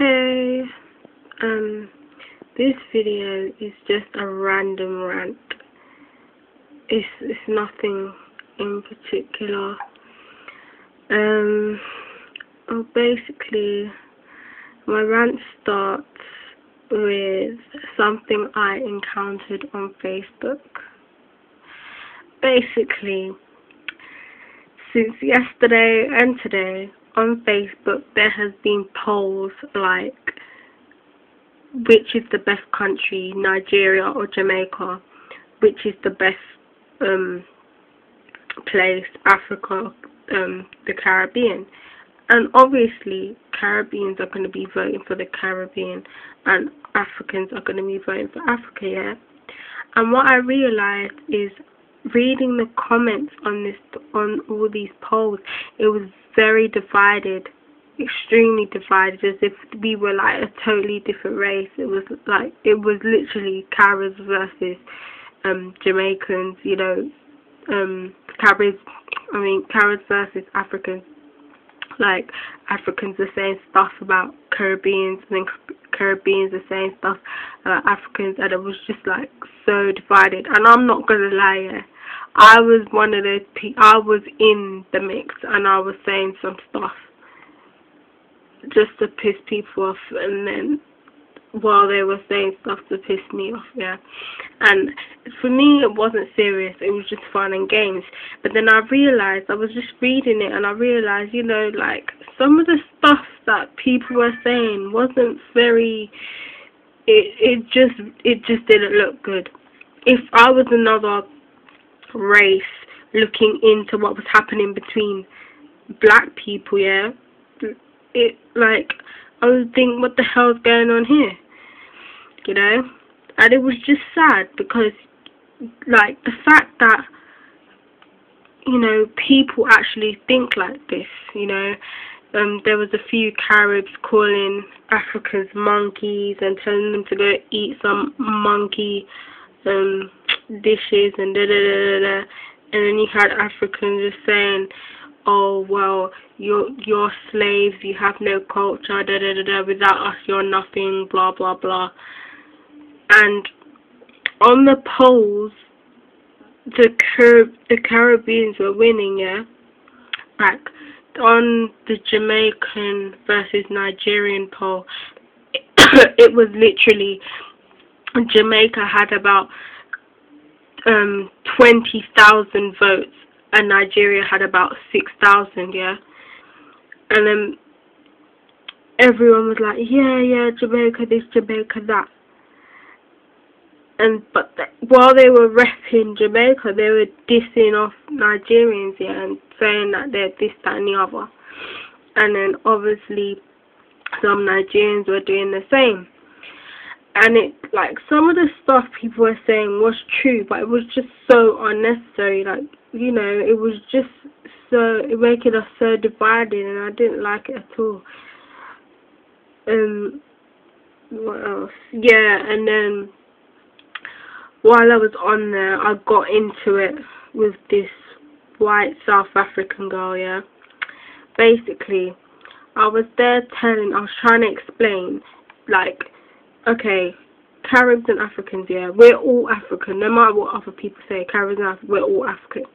Hey, this video is just a random rant. It's nothing in particular. Well, basically, my rant starts with something I encountered on Facebook. Basically, since yesterday and today, on Facebook, there has been polls like, which is the best country, Nigeria or Jamaica? Which is the best place, Africa, the Caribbean? And obviously, Caribbeans are going to be voting for the Caribbean, and Africans are going to be voting for Africa, yeah? And what I realized is, reading the comments on all these polls, it was very divided, extremely divided, as if we were like a totally different race. It was literally Caribs versus Jamaicans, you know, Caribs versus Africans. Like, Africans are saying stuff about Caribbeans, and then Caribbeans are saying stuff about Africans, and it was just like so divided. And I'm not gonna lie, yeah, I was one of those people. I was in the mix, and I was saying some stuff just to piss people off, and then while they were saying stuff to piss me off, yeah. And for me, it wasn't serious. It was just fun and games. But then I realized, I was just reading it, and I realized, you know, like, some of the stuff that people were saying wasn't very. It just didn't look good. If I was another race looking into what was happening between black people, yeah, it, like, I would think, what the hell's going on here, you know? And it was just sad because, like, the fact that, you know, people actually think like this, you know. There was a few Caribs calling Africans monkeys and telling them to go eat some monkey dishes and da-da-da-da-da. And then you had Africans just saying, oh, well, you're slaves, you have no culture, da-da-da-da, without us you're nothing, blah, blah, blah. And on the polls, the Caribbeans were winning, yeah? Like, on the Jamaican versus Nigerian poll, it was literally, Jamaica had about 20,000 votes, and Nigeria had about 6,000, yeah? And then everyone was like, yeah, Jamaica this, Jamaica that. But while they were repping Jamaica, they were dissing off Nigerians, yeah, and saying that they're this, that, and the other. And then obviously some Nigerians were doing the same. And it, like, some of the stuff people were saying was true, but it was just so unnecessary. Like, you know, it was just so, it making us so divided, and I didn't like it at all. What else? Yeah, and then while I was on there, I got into it with this white South African girl, yeah. Basically, I was trying to explain, like, okay, Caribs and Africans, yeah, we're all African, no matter what other people say, Caribs and Africans, we're all African.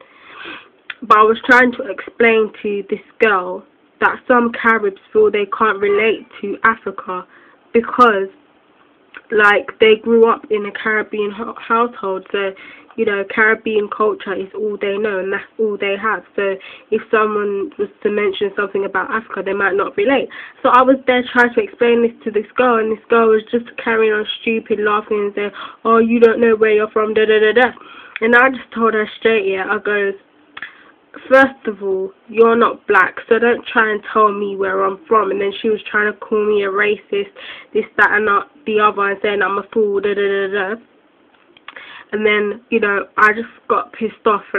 But I was trying to explain to this girl that some Caribs feel they can't relate to Africa because, like, they grew up in a Caribbean household, so, you know, Caribbean culture is all they know, and that's all they have. So if someone was to mention something about Africa, they might not relate. So I was there trying to explain this to this girl, and this girl was just carrying on stupid, laughing and saying, oh, you don't know where you're from, da-da-da-da. And I just told her straight, yeah, I goes, first of all, you're not black, so don't try and tell me where I'm from. And then she was trying to call me a racist, this, that, and the other, and saying I'm a fool, da-da-da-da. And then, you know, I just got pissed off.